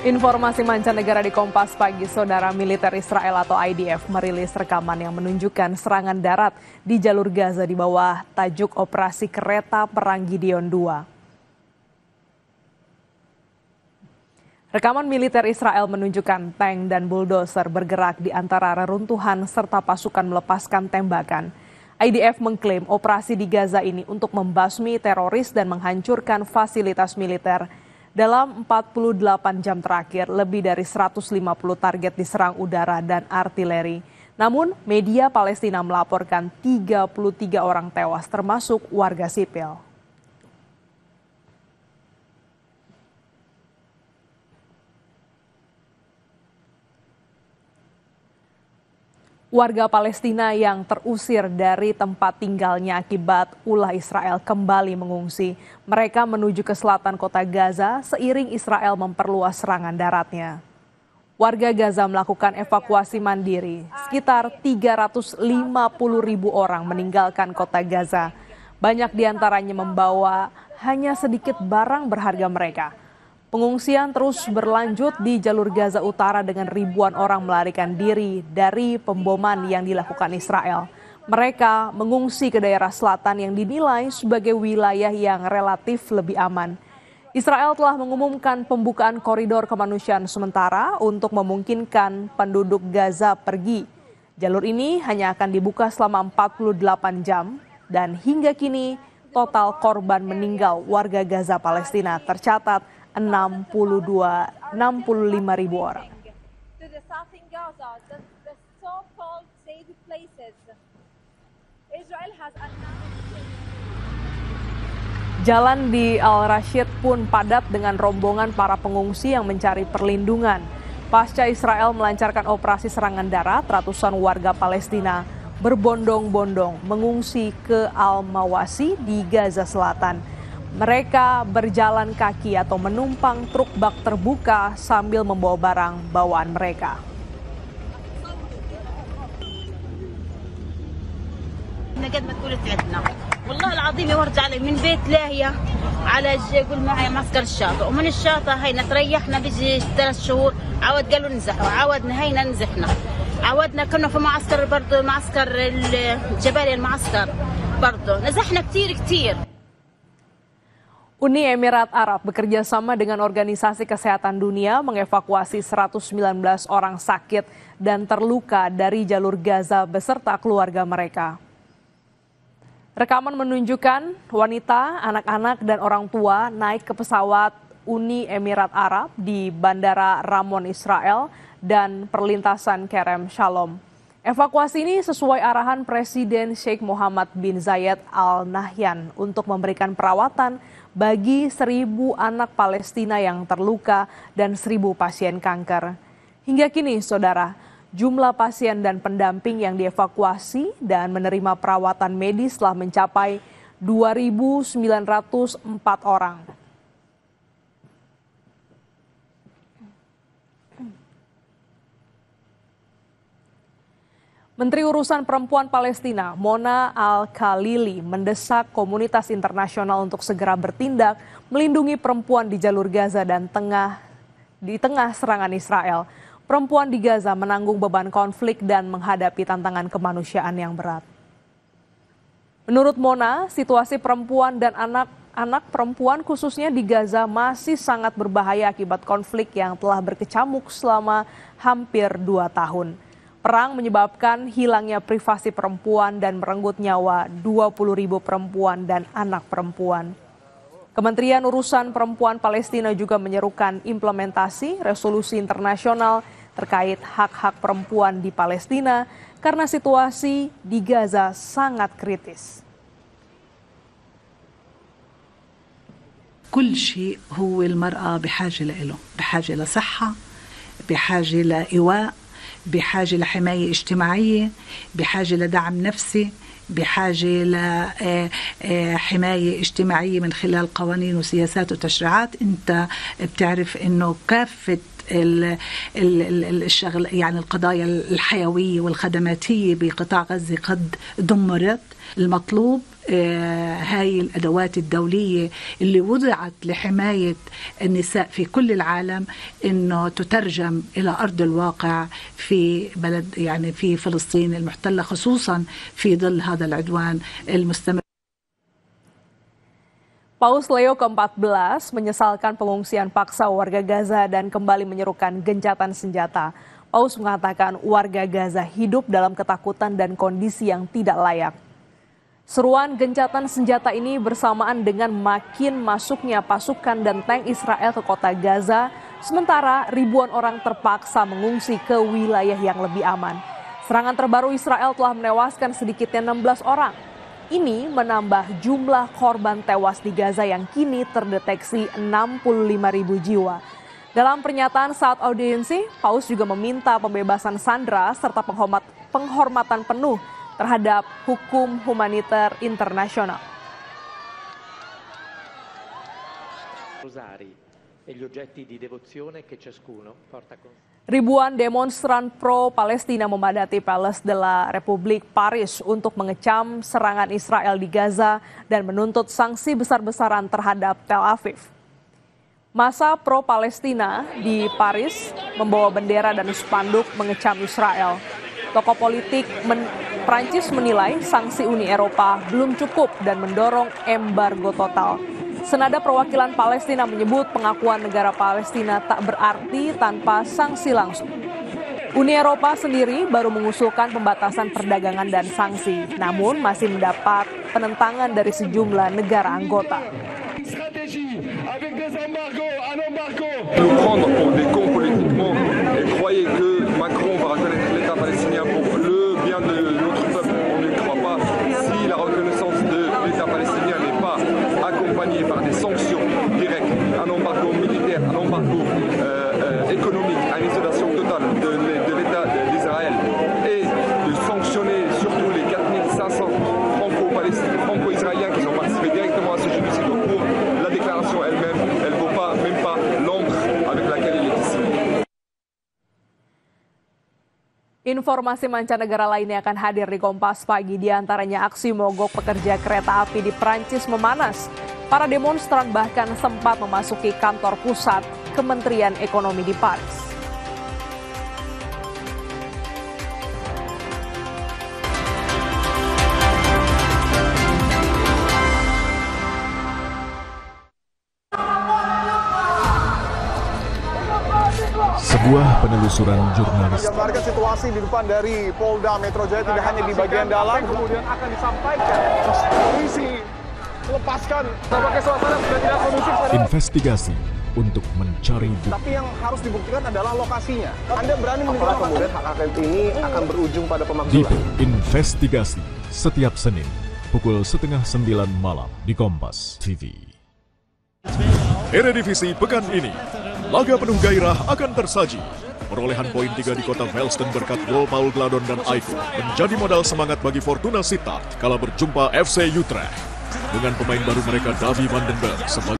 Informasi mancanegara di Kompas Pagi, Saudara. Militer Israel atau IDF merilis rekaman yang menunjukkan serangan darat di jalur Gaza di bawah tajuk Operasi Kereta Perang Gideon II. Rekaman militer Israel menunjukkan tank dan bulldozer bergerak di antara reruntuhan serta pasukan melepaskan tembakan. IDF mengklaim operasi di Gaza ini untuk membasmi teroris dan menghancurkan fasilitas militer. Dalam 48 jam terakhir, lebih dari 150 target diserang udara dan artileri. Namun, media Palestina melaporkan 33 orang tewas, termasuk warga sipil. Warga Palestina yang terusir dari tempat tinggalnya akibat ulah Israel kembali mengungsi. Mereka menuju ke selatan kota Gaza seiring Israel memperluas serangan daratnya. Warga Gaza melakukan evakuasi mandiri. Sekitar 350.000 orang meninggalkan kota Gaza. Banyak diantaranya membawa hanya sedikit barang berharga mereka. Pengungsian terus berlanjut di jalur Gaza Utara dengan ribuan orang melarikan diri dari pemboman yang dilakukan Israel. Mereka mengungsi ke daerah selatan yang dinilai sebagai wilayah yang relatif lebih aman. Israel telah mengumumkan pembukaan koridor kemanusiaan sementara untuk memungkinkan penduduk Gaza pergi. Jalur ini hanya akan dibuka selama 48 jam dan hingga kini total korban meninggal warga Gaza Palestina tercatat 65.000 orang. Jalan di Al-Rashid pun padat dengan rombongan para pengungsi yang mencari perlindungan. Pasca Israel melancarkan operasi serangan darat, ratusan warga Palestina berbondong-bondong mengungsi ke Al-Mawasi di Gaza Selatan. Mereka berjalan kaki atau menumpang truk bak terbuka sambil membawa barang bawaan mereka. والله العظيم ورجع علي من بيت لاهية على يقول معي معسكر الشاطئ ومن الشاطئ هينا تريحنا بيجي 3 شهور عود قالوا نزحوا عودنا هينا نزحنا عودنا كنا في معسكر برضه معسكر الجبالي المعسكر برضه نزحنا كتير. Uni Emirat Arab bekerja sama dengan Organisasi Kesehatan Dunia mengevakuasi 119 orang sakit dan terluka dari jalur Gaza beserta keluarga mereka. Rekaman menunjukkan wanita, anak-anak, dan orang tua naik ke pesawat Uni Emirat Arab di Bandara Ramon, Israel, dan perlintasan Kerem Shalom. Evakuasi ini sesuai arahan Presiden Sheikh Mohammed bin Zayed Al Nahyan untuk memberikan perawatan bagi 1.000 anak Palestina yang terluka dan 1.000 pasien kanker. Hingga kini, Saudara, jumlah pasien dan pendamping yang dievakuasi dan menerima perawatan medis telah mencapai 2.904 orang. Menteri Urusan Perempuan Palestina, Mona Al-Khalili, mendesak komunitas internasional untuk segera bertindak melindungi perempuan di jalur Gaza dan di tengah serangan Israel. Perempuan di Gaza menanggung beban konflik dan menghadapi tantangan kemanusiaan yang berat. Menurut Mona, situasi perempuan dan anak perempuan khususnya di Gaza masih sangat berbahaya akibat konflik yang telah berkecamuk selama hampir 2 tahun. Perang menyebabkan hilangnya privasi perempuan dan merenggut nyawa 20.000 perempuan dan anak perempuan. Kementerian Urusan Perempuan Palestina juga menyerukan implementasi resolusi internasional terkait hak-hak perempuan di Palestina karena situasi di Gaza sangat kritis. كل شيء هو المرأة بحاجة له، بحاجة لصحة، بحاجة لإيواء، بحاجة لحماية اجتماعية، بحاجة لدعم نفسي، بحاجة لحماية اجتماعية من خلال قوانين وسياسات وتشريعات. انت بتعرف انه كافة الشغل يعني القضايا الحيوية والخدماتية بقطاع غزة قد دمرت. المطلوب هاي الأدوات الدولية اللي وضعت لحماية النساء في كل العالم إنه تترجم إلى أرض الواقع في بلد يعني في فلسطين المحتلة، خصوصا في ظل هذا العدوان المستمر. Paus Leo ke-14 menyesalkan pengungsian paksa warga Gaza dan kembali menyerukan gencatan senjata. Paus mengatakan warga Gaza hidup dalam ketakutan dan kondisi yang tidak layak. Seruan gencatan senjata ini bersamaan dengan makin masuknya pasukan dan tank Israel ke kota Gaza, sementara ribuan orang terpaksa mengungsi ke wilayah yang lebih aman. Serangan terbaru Israel telah menewaskan sedikitnya 16 orang. Ini menambah jumlah korban tewas di Gaza yang kini terdeteksi 65.000 jiwa. Dalam pernyataan saat audiensi, Paus juga meminta pembebasan sandera serta penghormatan penuh terhadap hukum humaniter internasional. Ribuan demonstran pro-Palestina memadati Palace de la République Paris untuk mengecam serangan Israel di Gaza dan menuntut sanksi besar-besaran terhadap Tel Aviv. Massa pro-Palestina di Paris membawa bendera dan spanduk mengecam Israel. Tokoh politik Prancis menilai sanksi Uni Eropa belum cukup dan mendorong embargo total. Senada perwakilan Palestina menyebut pengakuan negara Palestina tak berarti tanpa sanksi langsung. Uni Eropa sendiri baru mengusulkan pembatasan perdagangan dan sanksi, namun masih mendapat penentangan dari sejumlah negara anggota. par des sanctions directes, un embargo militaire, un embargo économique, une isolation totale de l'État d'Israël et de sanctionner surtout les 4500 franco-israéliens qui ont participé directement à ce génocide au cours. La déclaration elle-même, elle ne vaut pas, même pas l'encre avec laquelle elle est ici. Informasi mancanegara lainnya akan hadir di Kompas Pagi, diantaranya aksi mogok pekerja kereta api di Prancis memanas. Para demonstran bahkan sempat memasuki kantor pusat Kementerian Ekonomi di Paris. Sebuah penelusuran jurnalis menggambarkan situasi di depan dari Polda Metro Jaya tidak hanya di bagian dalam, kemudian akan disampaikan polisi lepaskan. Tampaknya suasana sudah tidak kondusif. Investigasi untuk mencari bukti. Tapi yang harus dibuktikan adalah lokasinya. Anda berani menunjukkan kemudian hak angket ini akan berujung pada pemakzulan. Dipo Investigasi setiap Senin pukul 8:30 malam di Kompas TV. Eredivisie pekan ini, laga penuh gairah akan tersaji. Perolehan poin 3 di kota Velsten berkat gol Paul Gladon dan Aiko menjadi modal semangat bagi Fortuna Sittard kala berjumpa FC Utrecht. Dengan pemain baru mereka Davy van den Berg sebagai